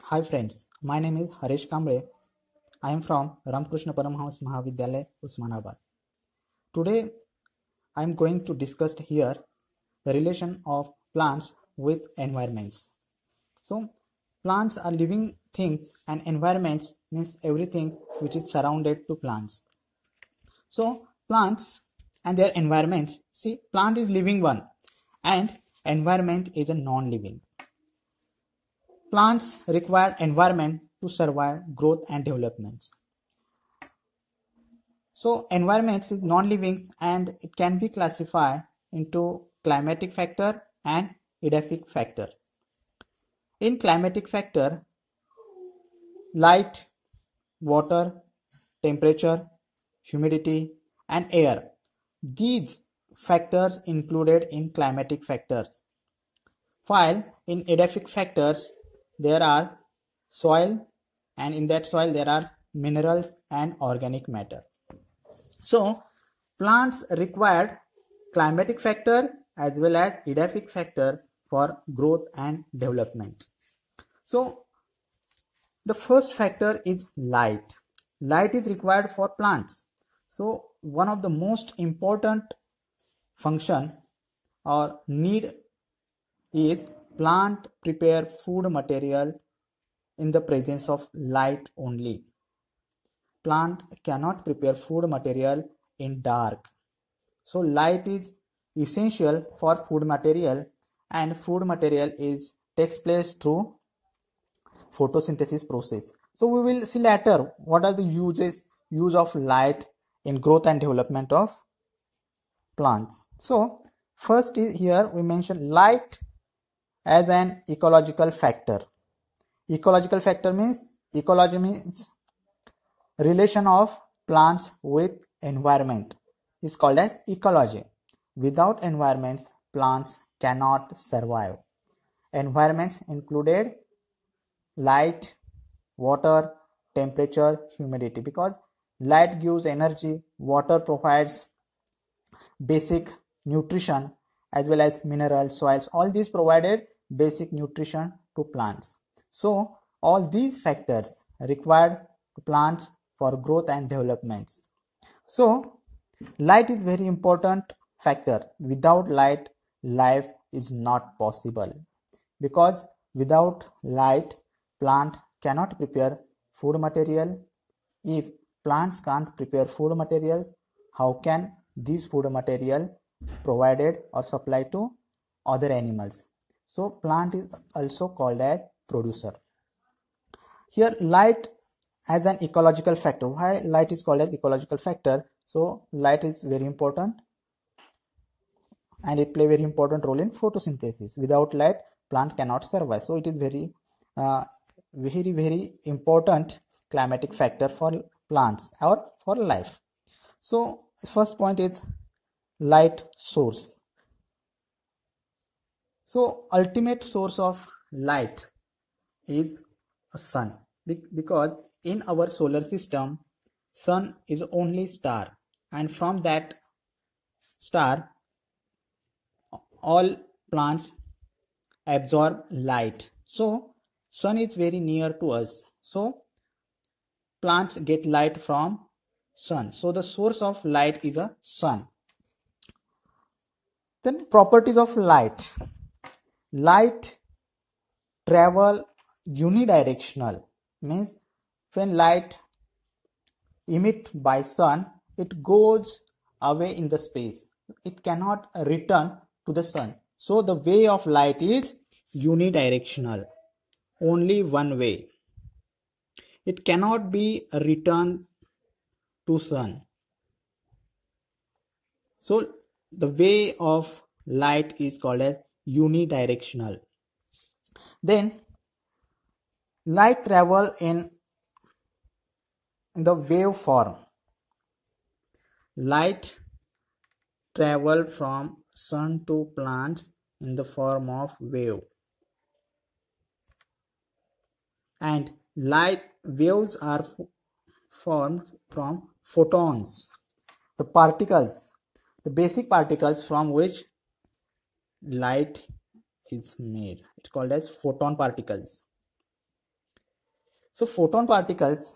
Hi friends, my name is Harish Kamble. I am from Ramakrishna Paramhans Mahavidyalaya, Usmanabad. Today I am going to discuss here the relation of plants with environments. So plants are living things and environments means everything which is surrounded to plants. So plants and their environments, see, plant is living one and environment is a non-living. Plants require environment to survive growth and development. So environments is non-living and it can be classified into climatic factor and edaphic factor. In climatic factor, light, water, temperature, humidity and air. These factors included in climatic factors. While in edaphic factors, there are soil, and in that soil there are minerals and organic matter. So plants required climatic factor as well as edaphic factor for growth and development. So the first factor is light. Light is required for plants. So one of the most important function or need is plant prepare food material in the presence of light only. Plant cannot prepare food material in dark. So light is essential for food material, and food material takes place through photosynthesis process. So we will see later what are the use of light in growth and development of plants. So first is here we mention light as an ecological factor. Ecological factor means ecology means relation of plants with environment is called as ecology. Without environments, plants cannot survive. Environments included light, water, temperature, humidity, because light gives energy, water provides basic nutrition as well as minerals, soils. All these provided basic nutrition to plants. So all these factors required to plants for growth and developments. So light is very important factor. Without light, life is not possible, because without light, plant cannot prepare food material. If plants can't prepare food materials, how can this food material provided or supplied to other animals? So plant is also called as producer. Here light as an ecological factor. Why light is called as ecological factor? So light is very important and it play very important role in photosynthesis. Without light, plant cannot survive. So it is very important climatic factor for plants or for life. So first point is light source. So ultimate source of light is a sun, because in our solar system, sun is only star, and from that star all plants absorb light. So sun is very near to us, so plants get light from sun. So the source of light is a sun. Then properties of light. Light travel unidirectional, means when light emit by sun, it goes away in the space. It cannot return to the sun. So the way of light is unidirectional, only one way. It cannot be returned to sun. So the way of light is called as unidirectional. Then light travel in the wave form. Light travel from sun to plants in the form of wave, and light waves are formed from photons, the particles, the basic particles from which light is made. It's called as photon particles. So photon particles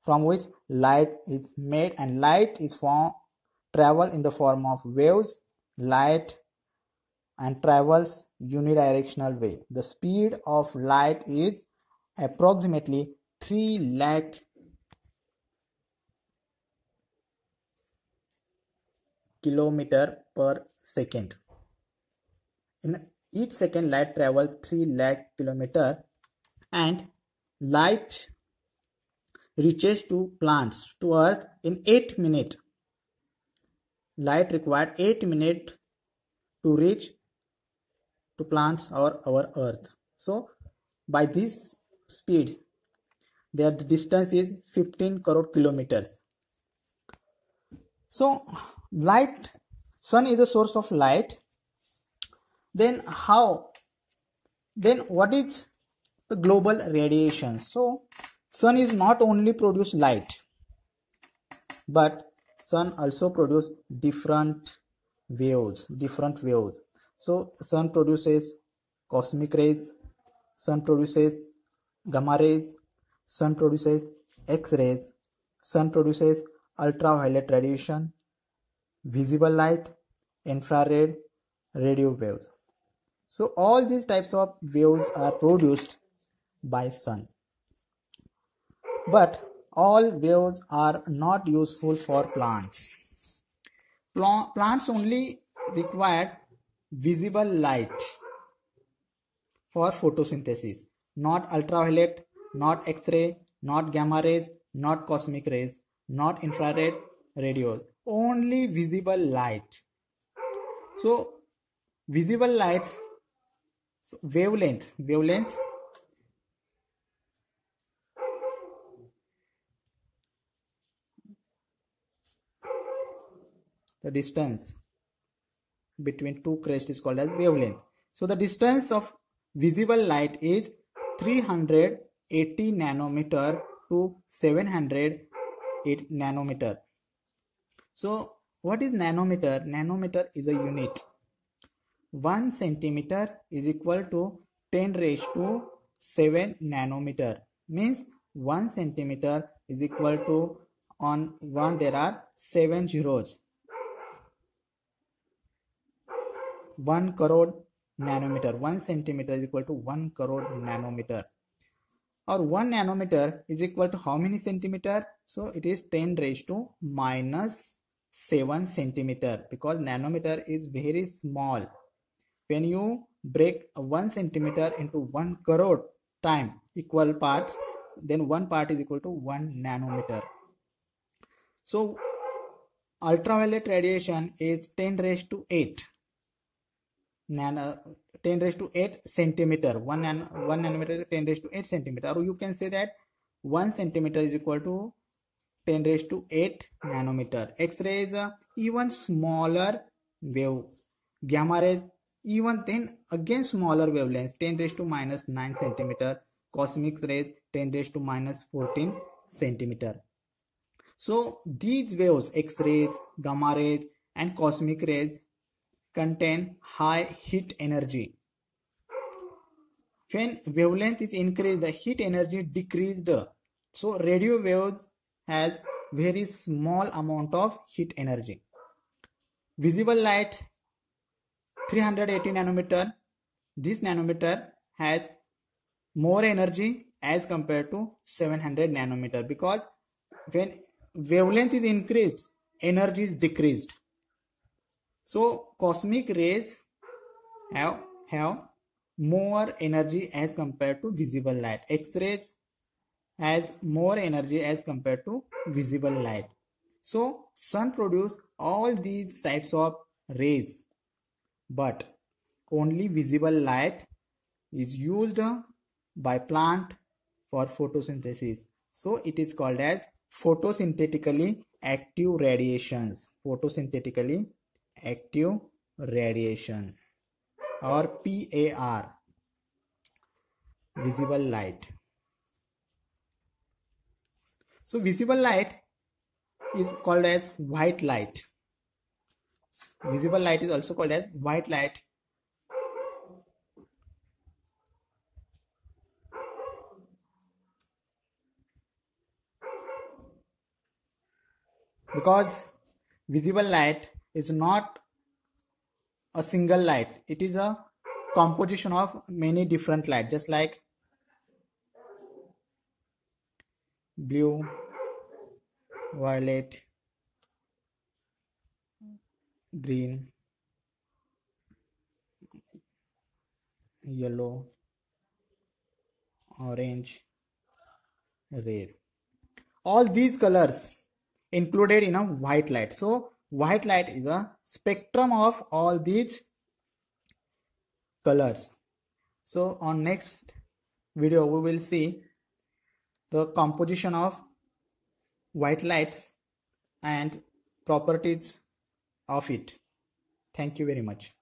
from which light is made, and light is travel in the form of waves, light, and travels unidirectional way. The speed of light is approximately 3 lakh kilometer per second. In each second, light travels 3 lakh kilometer, and light reaches to plants, to earth, in 8 minutes. Light required 8 minutes to reach to plants or our earth. So by this speed, the distance is 15 crore kilometers. So light, sun is a source of light. Then what is the global radiation? So sun is not only produce light, but sun also produce different waves. So sun produces cosmic rays, sun produces gamma rays, sun produces X-rays, sun produces ultraviolet radiation, visible light, infrared, radio waves. So all these types of waves are produced by sun. But all waves are not useful for plants. Plants only require visible light for photosynthesis, not ultraviolet, not X-ray, not gamma rays, not cosmic rays, not infrared radios, only visible light. So visible lights, wavelengths, the distance between two crests is called as wavelength. So the distance of visible light is 380 nanometer to 708 nanometer. So what is nanometer? Nanometer is a unit. 1 centimeter is equal to 10 raised to 7 nanometer. Means 1 centimeter is equal to, on 1 there are 7 zeros. 1 crore nanometer. 1 centimeter is equal to 1 crore nanometer. Or 1 nanometer is equal to how many centimeter? So it is 10 raised to minus 7 centimeter, because nanometer is very small. When you break 1 centimeter into 1 crore time equal parts, then one part is equal to 1 nanometer. So ultraviolet radiation is 10 raised to 8 10 raised to 8 centimeter. 1 nanometer is 10 raised to 8 centimeter. Or you can say that 1 centimeter is equal to 10 raised to 8 nanometer. X-ray is even smaller waves. Gamma rays, even then again smaller wavelengths, 10 raised to minus 9 centimeter. Cosmic rays, 10 raised to minus 14 centimeter. So these waves, X-rays, gamma rays, and cosmic rays, contain high heat energy. When wavelength is increased, the heat energy decreased. So radio waves has very small amount of heat energy. Visible light 380 nanometer. This nanometer has more energy as compared to 700 nanometer, because when wavelength is increased, energy is decreased. So cosmic rays have more energy as compared to visible light. X-rays has more energy as compared to visible light. So sun produces all these types of rays, but only visible light is used by plant for photosynthesis. So it is called as photosynthetically active radiations. Photosynthetically active radiation, or PAR, visible light. So visible light is called as white light. Visible light is also called as white light. because visible light is not a single light. It is a composition of many different light, just like blue, violet, green, yellow, orange, red. All these colors included in a white light. So white light is a spectrum of all these colors. So on next video we will see the composition of white lights and properties of it. Thank you very much.